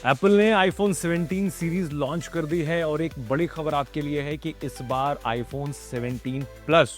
Apple ने iPhone 17 series launch कर दी है और एक बड़ी खबर आपके लिए है कि इस बार आईफोन 17 प्लस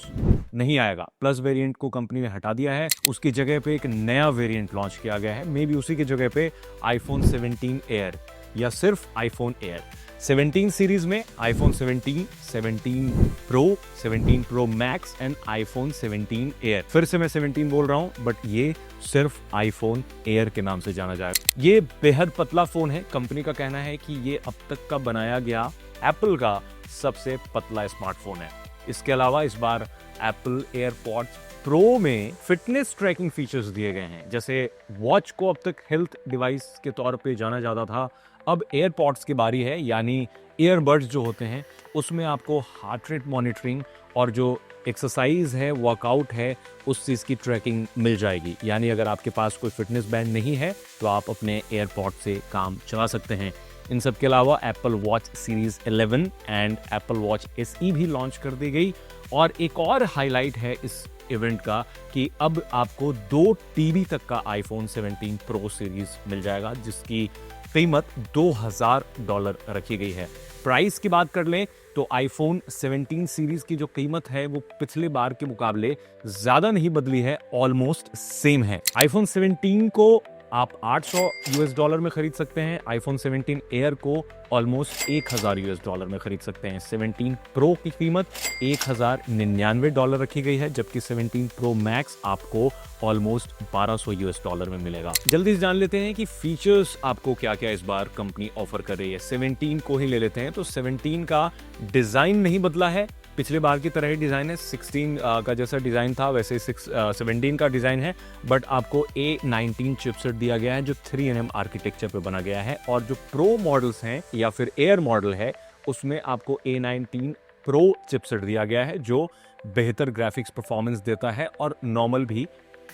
नहीं आएगा। प्लस वेरिएंट को कंपनी ने हटा दिया है, उसकी जगह पे एक नया वेरिएंट लॉन्च किया गया है। मे बी उसी की जगह पे आईफोन 17 एयर या सिर्फ आईफोन एयर। 17 सीरीज में iPhone 17, 17 pro, 17 pro max and iPhone 17 air. फिर से मैं 17 बोल रहा हूं, बट ये सिर्फ आईफोन एयर के नाम से जाना जाएगा। ये बेहद पतला फोन है। कंपनी का कहना है कि ये अब तक का बनाया गया एप्पल का सबसे पतला स्मार्टफोन है। इसके अलावा इस बार एप्पल एयरपॉड्स प्रो में फिटनेस ट्रैकिंग फीचर्स दिए गए हैं। जैसे वॉच को अब तक हेल्थ डिवाइस के तौर पे जाना जाता था, अब एयरपॉड्स की बारी है, यानी ईयरबड्स जो होते हैं उसमें आपको हार्ट रेट मॉनिटरिंग और जो एक्सरसाइज है, वर्कआउट है, उस चीज़ की ट्रैकिंग मिल जाएगी। यानी अगर आपके पास कोई फिटनेस बैंड नहीं है तो आप अपने एयरपॉड से काम चला सकते हैं। इन सब के अलावा Apple watch series 11 and Apple watch SE भी लॉन्च कर दी गई। और एक और हाईलाइट है इस इवेंट का कि अब आपको 2 TB तक का आईफोन 17 प्रो सीरीज मिल जाएगा, जिसकी कीमत $2000 रखी गई है। प्राइस की बात कर लें तो आईफोन 17 सीरीज की जो कीमत है वो पिछले बार के मुकाबले ज्यादा नहीं बदली है, ऑलमोस्ट सेम है। आईफोन 17 को आप $800 में खरीद सकते हैं, आईफोन 17 एयर को ऑलमोस्ट $1000 में खरीद सकते हैं। 17 प्रो की कीमत $1099 रखी गई है, जबकि 17 प्रो मैक्स आपको ऑलमोस्ट $1200 में मिलेगा। जल्दी से जान लेते हैं कि फीचर्स आपको क्या क्या इस बार कंपनी ऑफर कर रही है। 17 को ही ले लेते हैं तो 17 का डिजाइन नहीं बदला है, पिछले बार की तरह ही डिजाइन है। 16 का जैसा डिजाइन था वैसे 17 का डिजाइन है, बट आपको A19 चिपसेट दिया गया है जो 3nm आर्किटेक्चर पे बना गया है। और जो प्रो मॉडल्स हैं या फिर एयर मॉडल है उसमें आपको A19 प्रो चिपसेट दिया गया है जो बेहतर ग्राफिक्स परफॉर्मेंस देता है और नॉर्मल भी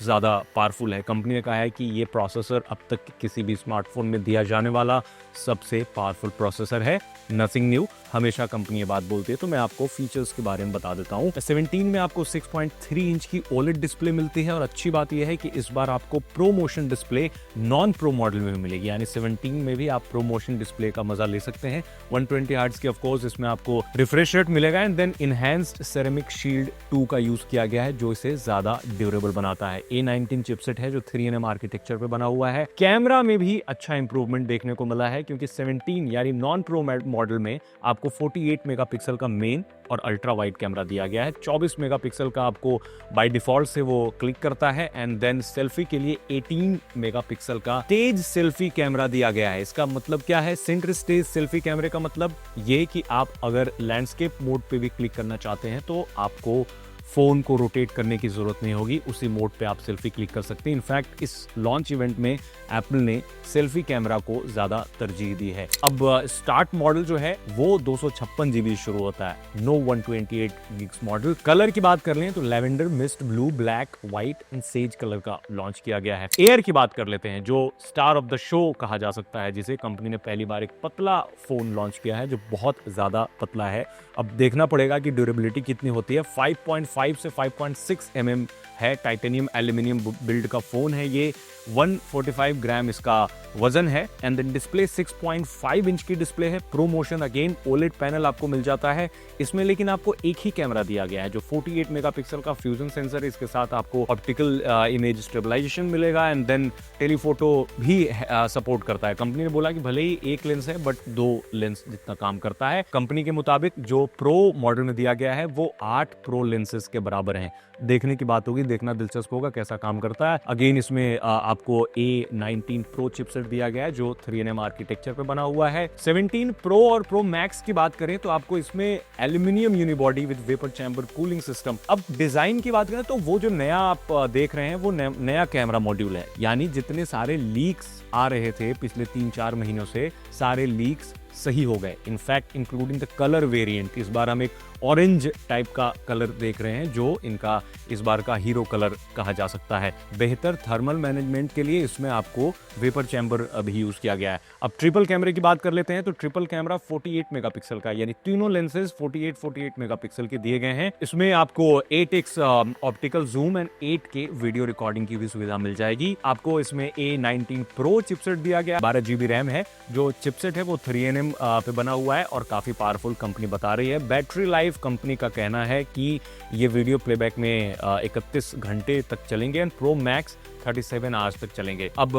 ज़्यादा पावरफुल है। कंपनी ने कहा है कि ये प्रोसेसर अब तक किसी भी स्मार्टफोन में दिया जाने वाला सबसे पावरफुल प्रोसेसर है। नथिंग न्यू, हमेशा कंपनी ये बात बोलती है। तो मैं आपको फीचर्स के बारे में बता देता हूँ। 17 में आपको 6.3 इंच की OLED डिस्प्ले मिलती है और अच्छी बात यह है कि इस बार आपको pro motion display non pro model में भी मिलेगी, यानी 17 में भी आप प्रो मोशन डिस्प्ले का मजा ले सकते हैं। 120 हर्ट्ज की ऑफकोर्स इसमें आपको रिफ्रेश रेट मिलेगा and then enhanced ceramic shield 2 का यूज किया गया है जो इसे ज्यादा ड्यूरेबल बनाता है। A19 चिपसेट है जो 3nm आर्किटेक्चर पे बना हुआ है। कैमरा में भी अच्छा इंप्रूवमेंट देखने को मिला है क्योंकि 17 यानी नॉन प्रो मॉडल में आपको 48 मेगापिक्सल का मेन और अल्ट्रा वाइड कैमरा दिया गया है। 24 मेगापिक्सल का आपको बाय डिफॉल्ट से वो क्लिक करता है एंड देन सेल्फी के लिए 18 मेगापिक्सल का स्टेज सेल्फी कैमरा दिया गया है। इसका मतलब क्या है? सेंटर स्टेज सेल्फी कैमरे का मतलब ये कि आप अगर लैंडस्केप मोड पे भी क्लिक करना चाहते हैं तो आपको फोन को रोटेट करने की जरूरत नहीं होगी, उसी मोड पे आप सेल्फी क्लिक कर सकते हैं। इनफैक्ट इस लॉन्च इवेंट में एप्पल ने सेल्फी कैमरा को ज्यादा तरजीह दी है। अब स्टार्ट मॉडल जो है वो 256 GB शुरू होता है, नो 128 GB मॉडल। कलर की बात कर लें तो lavender, mist blue, black, white and says colour का लॉन्च किया गया है। एयर की बात कर लेते हैं जो स्टार ऑफ द शो कहा जा सकता है, जिसे कंपनी ने पहली बार एक पतला फोन लॉन्च किया है जो बहुत ज्यादा पतला है। अब देखना पड़ेगा कि ड्यूरेबिलिटी कितनी होती है। 5.5 से 5.6 mm है, टाइटेनियम एल्यूमिनियम बिल्ड का फोन है ये। 145 ग्राम इसका वजन है एंड देन डिस्प्ले 6.5 इंच की डिस्प्ले है। Pro motion again OLED panel आपको मिल जाता है इसमें, लेकिन आपको एक ही कैमरा दिया गया है जो 48 मेगापिक्सल का फ्यूजन सेंसर है। इसके साथ आपको ऑप्टिकल इमेज स्टेबलाइजेशन मिलेगा एंड देन टेलीफोटो भी सपोर्ट करता है। कंपनी ने बोला कि भले ही एक लेंस है बट 2 लेंस जितना काम करता है। कंपनी के मुताबिक जो प्रो मॉडल में दिया गया है वो 8 प्रो लेंसेज के बराबर हैं। देखने की बात होगी, देखना दिलचस्प होगा कैसा काम करता है। अगेन इसमें आपको A19 प्रो चिपसेट दिया गया है जो 3nm आर्किटेक्चर पे बना हुआ है। 17 प्रो और प्रो मैक्स की बात करें तो आपको इसमें aluminium unibody with vapour chamber cooling system. अब डिजाइन की बात करें तो वो जो नया आप देख रहे हैं वो नया कैमरा मॉड्यूल है, यानी जितने सारे लीक्स आ रहे थे पिछले 3-4 महीनों से, सारे लीक्स सही हो गए, in fact including the colour variant. इस बार हम एक ऑरेंज टाइप का कलर देख रहे हैं जो इनका इस बार का हीरो कलर कहा जा सकता है। बेहतर थर्मल मैनेजमेंट के लिए इसमें आपको वेपर चैम्बर भी यूज किया गया है। अब ट्रिपल कैमरे की बात कर लेते हैं तो ट्रिपल कैमरा 48 मेगापिक्सल का, यानी तीनों लेंसेज 48 मेगापिक्सल के दिए गए हैं। इसमें आपको 8x optical zoom and 8K video recording की भी सुविधा मिल जाएगी। आपको इसमें A19 Pro चिपसेट दिया गया, 12 GB रैम है। जो चिपसेट है वो 3nm पे बना हुआ है और काफी पावरफुल कंपनी बता रही है। बैटरी लाइफ कंपनी का कहना है कि ये वीडियो प्लेबैक में 31 घंटे तक चलेंगे एंड प्रो मैक्स 37 आवर्स तक चलेंगे। अब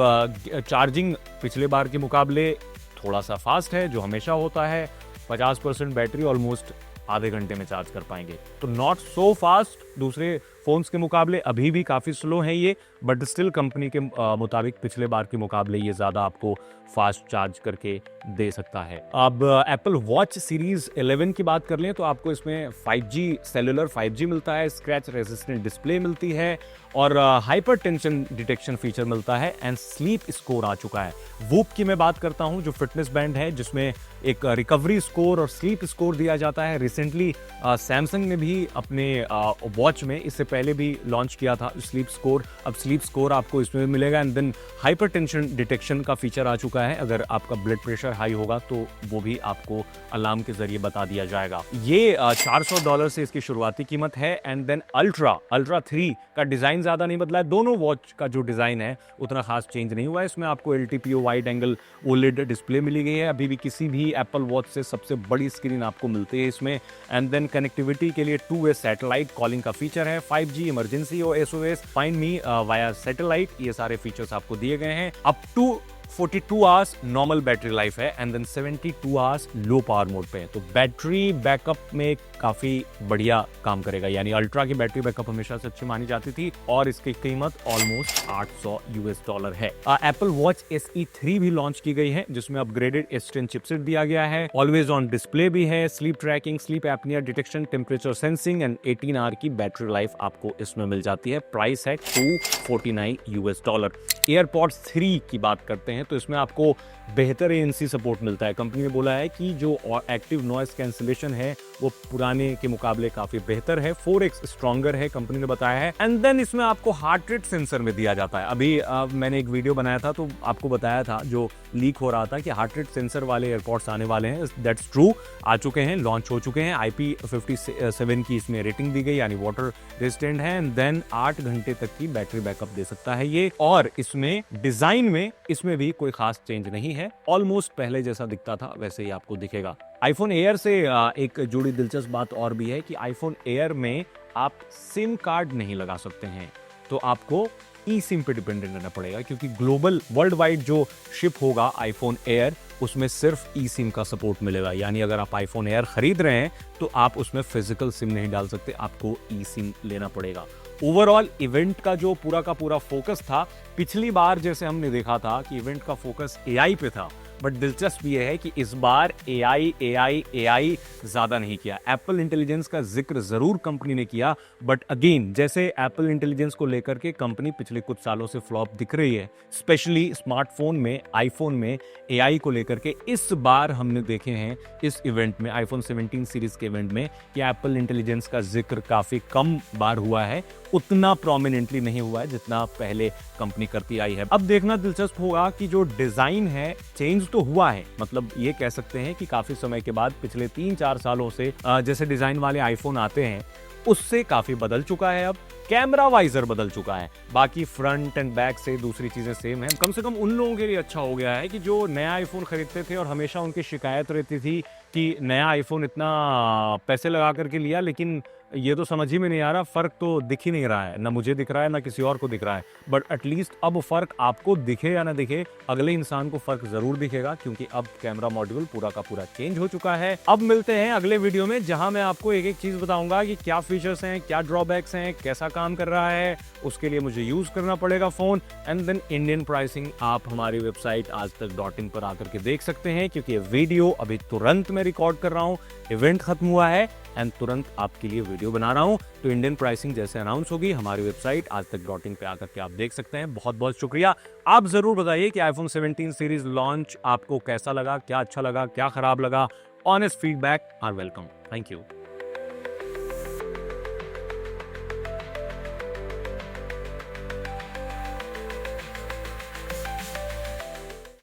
चार्जिंग पिछले बार के मुकाबले थोड़ा सा फास्ट है, जो हमेशा होता है। 50% बैटरी ऑलमोस्ट आधे घंटे में चार्ज कर पाएंगे, तो नॉट सो फास्ट दूसरे फोन्स के मुकाबले, अभी भी काफी स्लो है ये, बट स्टिल कंपनी के मुताबिक पिछले बार के मुकाबले ये ज्यादा आपको फास्ट चार्ज करके दे सकता है। अब एप्पल वॉच सीरीज 11 की बात कर लें तो आपको इसमें 5G सेलुलर 5G मिलता है, स्क्रैच रेजिस्टेंट डिस्प्ले मिलती है और हाइपर टेंशन डिटेक्शन फीचर मिलता है एंड स्लीप स्कोर आ चुका है। वूप की मैं बात करता हूं, जो फिटनेस बैंड है जिसमें एक रिकवरी स्कोर और स्लीप स्कोर दिया जाता है। रिसेंटली सैमसंग ने भी अपने वॉच में इससे पहले भी लॉन्च किया था स्लीप स्कोर। अब स्लीप स्कोर आपको इसमें मिलेगा and then hypertension detection का फीचर आ चुका है। अगर आपका ब्लड प्रेशर हाई होगा तो वो भी आपको अलार्म के जरिए बता दिया जाएगा। ये $400 से इसकी शुरुआती कीमत है एंड देन अल्ट्रा 3 का डिजाइन ज्यादा नहीं बदला है। दोनों वॉच का जो डिजाइन है उतना खास चेंज नहीं हुआ है। इसमें आपको LTPO wide angle OLED display मिली गई है। अभी भी किसी भी एप्पल वॉच से सबसे बड़ी स्क्रीन आपको मिलती है इसमें। एंड देन कनेक्टिविटी के लिए 2-वे सैटेलाइट कॉलिंग का फीचर है, 5G इमरजेंसी और SOS find me via satellite, ये सारे फीचर्स आपको दिए गए हैं। Up to 42 hours normal battery life है and then 72 hours low power mode पे है। तो बैटरी बैकअप में काफी बढ़िया काम करेगा, यानी अल्ट्रा की बैटरी बैकअप हमेशा से अच्छी मानी जाती थी और इसकी कीमत ऑलमोस्ट $800 है। एप्पल वॉच SE 3 भी लॉन्च की गई है जिसमें अपग्रेडेड S10 चिपसेट दिया गया है, ऑलवेज ऑन डिस्प्ले भी है, sleep tracking, sleep apnea detection, temperature sensing and 18 hour की बैटरी लाइफ आपको इसमें मिल जाती है। प्राइस है $249। एयरपॉड्स 3 की बात करते हैं तो इसमें आपको बेहतर ANC सपोर्ट मिलता है। कंपनी ने बोला है कि जो एक्टिव नॉइस कैंसिलेशन है वो पुराने के मुकाबले काफी बेहतर है, 4x स्ट्रॉन्गर है कंपनी ने बताया है। एंड देन इसमें आपको हार्ट रेट सेंसर में दिया जाता है। अभी मैंने एक वीडियो बनाया था तो आपको बताया था, जो लीक हो रहा था कि हार्ट रेट सेंसर वाले एयरपॉड्स आने वाले हैं। दैट्स ट्रू, आ चुके हैं, लॉन्च हो चुके हैं। IP57 की इसमें रेटिंग दी गई, यानी वाटर रेजिस्टेंट है एंड देन 8 घंटे तक की बैटरी बैकअप दे सकता है ये। और इसमें डिजाइन में इसमें भी कोई खास चेंज नहीं है, ऑलमोस्ट पहले जैसा दिखता था वैसे ही आपको दिखेगा। आईफोन एयर से एक जुड़ी दिलचस्प बात और भी है कि आईफोन एयर में आप सिम कार्ड नहीं लगा सकते हैं, तो आपको ई सिम पे डिपेंडेंट रहना पड़ेगा, क्योंकि ग्लोबल वर्ल्ड वाइड जो शिप होगा आईफोन एयर उसमें सिर्फ ई सिम का सपोर्ट मिलेगा। यानी अगर आप आईफोन एयर खरीद रहे हैं तो आप उसमें फिजिकल सिम नहीं डाल सकते, आपको ई सिम लेना पड़ेगा। ओवरऑल इवेंट का जो पूरा का पूरा फोकस था, पिछली बार जैसे हमने देखा था कि इवेंट का फोकस AI पे था, बट दिलचस्प ये है कि इस बार AI ज्यादा नहीं किया। एप्पल इंटेलिजेंस का जिक्र जरूर कंपनी ने किया, बट अगेन जैसे एप्पल इंटेलिजेंस को लेकर के कंपनी पिछले कुछ सालों से फ्लॉप दिख रही है, स्पेशली स्मार्टफोन में, आईफोन में AI को लेकर के इस बार हमने देखे हैं इस इवेंट में, आईफोन 17 सीरीज के इवेंट में, कि एप्पल इंटेलिजेंस का जिक्र काफी कम बार हुआ है, उतना प्रोमिनेंटली नहीं हुआ है जितना पहले कंपनी करती आई है। अब देखना दिलचस्प होगा कि जो डिजाइन है चेंज तो हुआ है, मतलब ये कह सकते हैं कि काफी समय के बाद पिछले 3-4 सालों से जैसे डिजाइन वाले आईफोन आते हैं उससे काफी बदल चुका है। अब कैमरा वाइजर बदल चुका है, बाकी फ्रंट एंड बैक से दूसरी चीजें सेम है। कम से कम उन लोगों के लिए अच्छा हो गया है कि जो नया आईफोन खरीदते थे और हमेशा उनकी शिकायत रहती थी कि नया आईफोन इतना पैसे लगा करके लिया लेकिन ये तो समझ ही में नहीं आ रहा, फर्क तो दिख ही नहीं रहा है, ना मुझे दिख रहा है ना किसी और को दिख रहा है। बट एटलीस्ट अब फर्क आपको दिखे या ना दिखे, अगले इंसान को फर्क जरूर दिखेगा, क्योंकि अब कैमरा मॉड्यूल पूरा का पूरा चेंज हो चुका है। अब मिलते हैं अगले वीडियो में, जहां मैं आपको एक एक चीज बताऊंगा कि क्या फीचर्स हैं, क्या ड्रॉबैक्स हैं, कैसा काम कर रहा है, उसके लिए मुझे यूज करना पड़ेगा phone. And then Indian pricing आप हमारी वेबसाइट aajtak.in पर आकर के देख सकते हैं, क्योंकि ये वीडियो अभी तुरंत मैं रिकॉर्ड कर रहा हूँ, इवेंट खत्म हुआ है एंड तुरंत आपके लिए वीडियो बना रहा हूं। तो इंडियन प्राइसिंग जैसे अनाउंस होगी हमारी वेबसाइट आजतक.in पे आकर के आप देख सकते हैं। बहुत बहुत शुक्रिया। आप जरूर बताइए कि आईफोन 17 सीरीज लॉन्च आपको कैसा लगा, क्या अच्छा लगा, क्या खराब लगा। Honest feedback are welcome. Thank you.